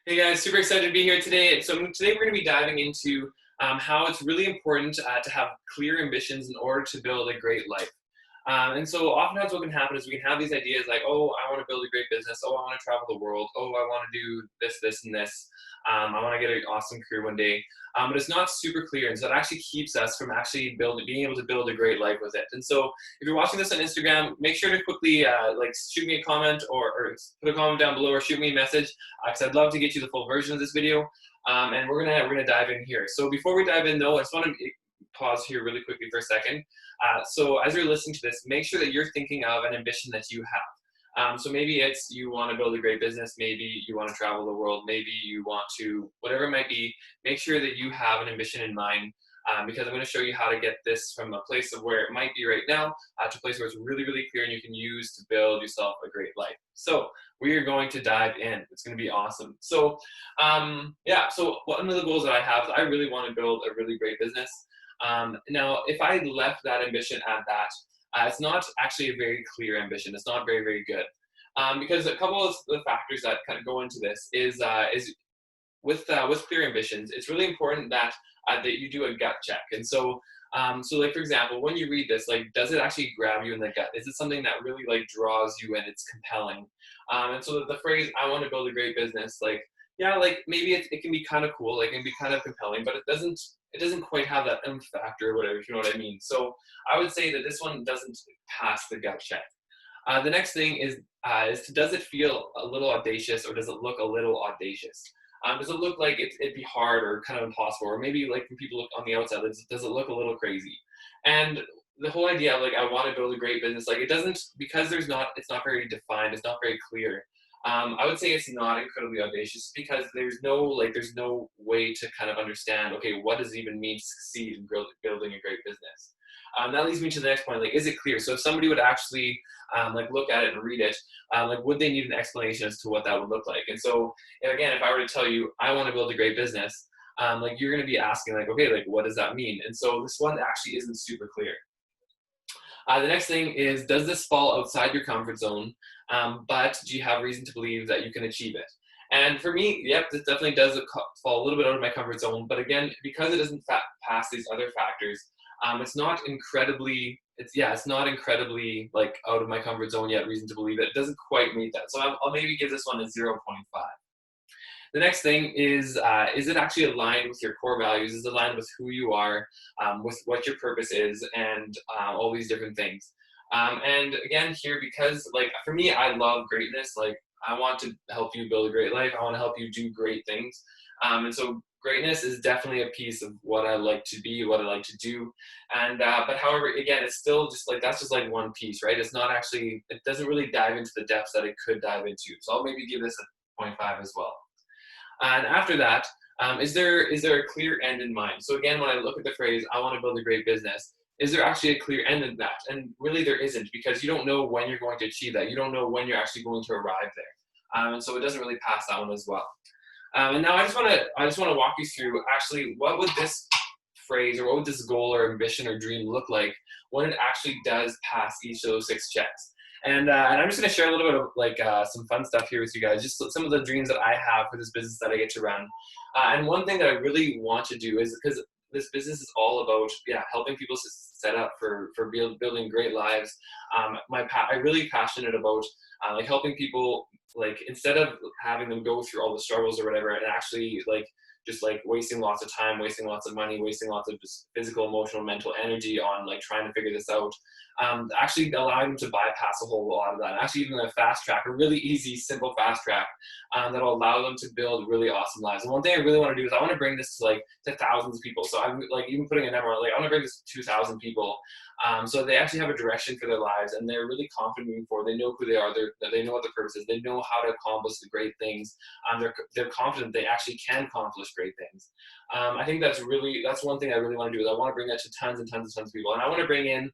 Hey guys, super excited to be here today. So today we're going to be diving into how it's really important to have clear ambitions in order to build a great life. And so oftentimes what can happen is we can have these ideas like, oh, I want to build a great business. Oh, I want to travel the world. Oh, I want to do this, this, and this. I want to get an awesome career one day. But it's not super clear. And so it actually keeps us from actually being able to build a great life with it. And so if you're watching this on Instagram, make sure to quickly shoot me a comment or put a comment down below or shoot me a message because I'd love to get you the full version of this video. And we're gonna dive in here. So before we dive in though, I just want to pause here really quickly for a second. So as you're listening to this, make sure that you're thinking of an ambition that you have. So maybe it's you want to build a great business, maybe you want to travel the world, maybe you want to, whatever it might be, make sure that you have an ambition in mind. Because I'm going to show you how to get this from a place of where it might be right now to a place where it's really, really clear and you can use to build yourself a great life. So we are going to dive in. It's going to be awesome. So so one of the goals that I have is I really want to build a really great business. Now, if I left that ambition at that, it's not actually a very clear ambition. It's not very, very good. Because a couple of the factors that kind of go into this is with clear ambitions, it's really important that that you do a gut check. And so like for example, when you read this, like, does it actually grab you in the gut? Is it something that really like draws you and it's compelling? And so the phrase "I want to build a great business," like yeah, like maybe it can be kind of cool, like it can be kind of compelling, but it doesn't quite have that factor or whatever, if you know what I mean. So I would say that this one doesn't pass the gut check. The next thing is does it feel a little audacious or does it look a little audacious? Does it look like it'd be hard or kind of impossible? Or maybe like when people look on the outside, does it look a little crazy? And the whole idea of like, I want to build a great business, like it doesn't, because it's not very defined, it's not very clear. I would say it's not incredibly audacious because there's no way to kind of understand, okay, what does it even mean to succeed in building a great business? That leads me to the next point, like, is it clear? So if somebody would actually like look at it and read it, like would they need an explanation as to what that would look like? And so again, if I were to tell you, I want to build a great business, like you're going to be asking like, okay, like what does that mean? And so this one actually isn't super clear. The next thing is, does this fall outside your comfort zone, but do you have reason to believe that you can achieve it? And for me, yep, this definitely does fall a little bit out of my comfort zone. But again, because it doesn't pass these other factors, it's not incredibly like out of my comfort zone yet. Reason to believe it. It doesn't quite meet that. So I'll maybe give this one a 0.5. The next thing is it actually aligned with your core values? Is it aligned with who you are, with what your purpose is, and all these different things? And again, here, because like for me, I love greatness. Like I want to help you build a great life. I want to help you do great things. And so greatness is definitely a piece of what I like to be, what I like to do. And but however, again, it's still just like that's just like one piece, right? It's not actually, it doesn't really dive into the depths that it could dive into. So I'll maybe give this a 0.5 as well. And after that, is there a clear end in mind? So again, when I look at the phrase "I want to build a great business," is there actually a clear end in that? And really, there isn't, because you don't know when you're going to achieve that. You don't know when you're actually going to arrive there, and so it doesn't really pass that one as well. And now I just want to walk you through actually what would this phrase or what would this goal or ambition or dream look like when it actually does pass each of those 6 checks. And I'm just going to share a little bit of like some fun stuff here with you guys, just some of the dreams that I have for this business that I get to run. And one thing that I really want to do is, because this business is all about helping people set up for building great lives. I'm really passionate about like helping people, like instead of having them go through all the struggles or whatever, and actually like just like wasting lots of time, wasting lots of money, wasting lots of just physical, emotional, mental energy on like trying to figure this out. Actually allowing them to bypass a whole lot of that. Actually, even a fast track, a really easy, simple fast track that'll allow them to build really awesome lives. And one thing I really want to do is I want to bring this to thousands of people. So I'm like even putting a number on, like I want to bring this to 2,000 people, so they actually have a direction for their lives and they're really confident moving forward. They know who they are. They know what the purpose is. They know how to accomplish the great things. They're confident they actually can accomplish great things. I think that's one thing I really want to do is I want to bring that to tons and tons and tons of people. And I want to bring in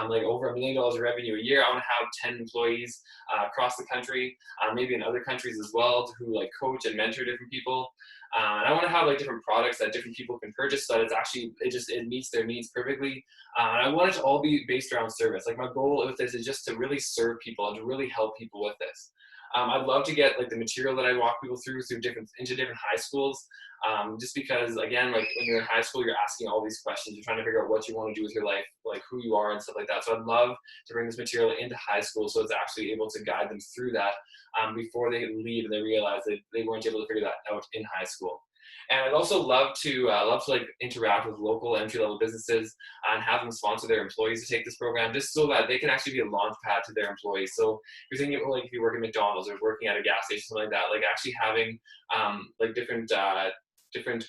like over $1 million of revenue a year. I want to have 10 employees across the country, maybe in other countries as well, who like coach and mentor different people. And I want to have like different products that different people can purchase so that it meets their needs perfectly. And I want it to all be based around service. Like my goal with this is just to really serve people and to really help people with this. I'd love to get like the material that I walk people through into different high schools. Just because again, like when you're in high school, you're asking all these questions. You're trying to figure out what you want to do with your life, like who you are and stuff like that. So I'd love to bring this material into high school so it's actually able to guide them through that before they leave and they realize that they weren't able to figure that out in high school. And I'd also love to like interact with local entry level businesses and have them sponsor their employees to take this program, just so that they can actually be a launch pad to their employees. So if you're thinking like if you work at McDonald's or working at a gas station, something like that, like actually having like different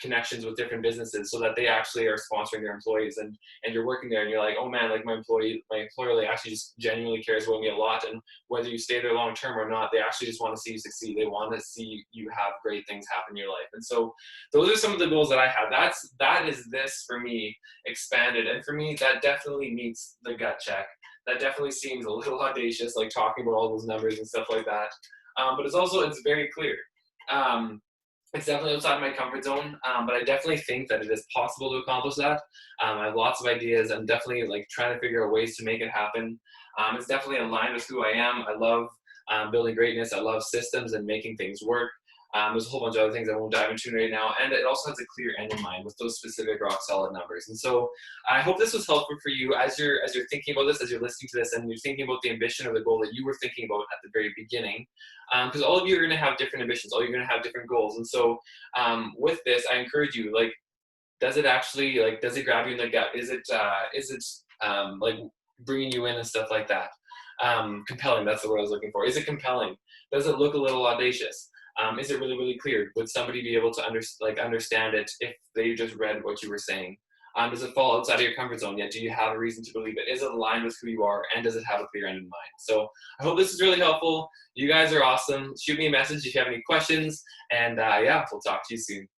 connections with different businesses so that they actually are sponsoring their employees, and you're working there and you're like, oh man, like my employer like actually just genuinely cares about me a lot, and whether you stay there long term or not, they actually just want to see you succeed. They want to see you have great things happen in your life. And so those are some of the goals that I have. That is this for me expanded, and for me that definitely meets the gut check. That definitely seems a little audacious, like talking about all those numbers and stuff like that, but it's very clear. It's definitely outside my comfort zone, but I definitely think that it is possible to accomplish that. I have lots of ideas. I'm definitely like trying to figure out ways to make it happen. It's definitely aligned with who I am. I love building greatness. I love systems and making things work. There's a whole bunch of other things I won't dive into right now, and it also has a clear end in mind with those specific rock solid numbers. And so I hope this was helpful for you as you're thinking about this, as you're listening to this, and you're thinking about the ambition or the goal that you were thinking about at the very beginning. Because all of you are going to have different ambitions, all you're going to have different goals. And so with this, I encourage you, like, does it grab you in the gut? Is it like bringing you in and stuff like that? Compelling, that's the word I was looking for. Is it compelling? Does it look a little audacious? Is it really, really clear? Would somebody be able to understand it if they just read what you were saying? Does it fall outside of your comfort zone yet? Do you have a reason to believe it? Is it aligned with who you are? And does it have a clear end in mind? So I hope this is really helpful. You guys are awesome. Shoot me a message if you have any questions. And yeah, we'll talk to you soon.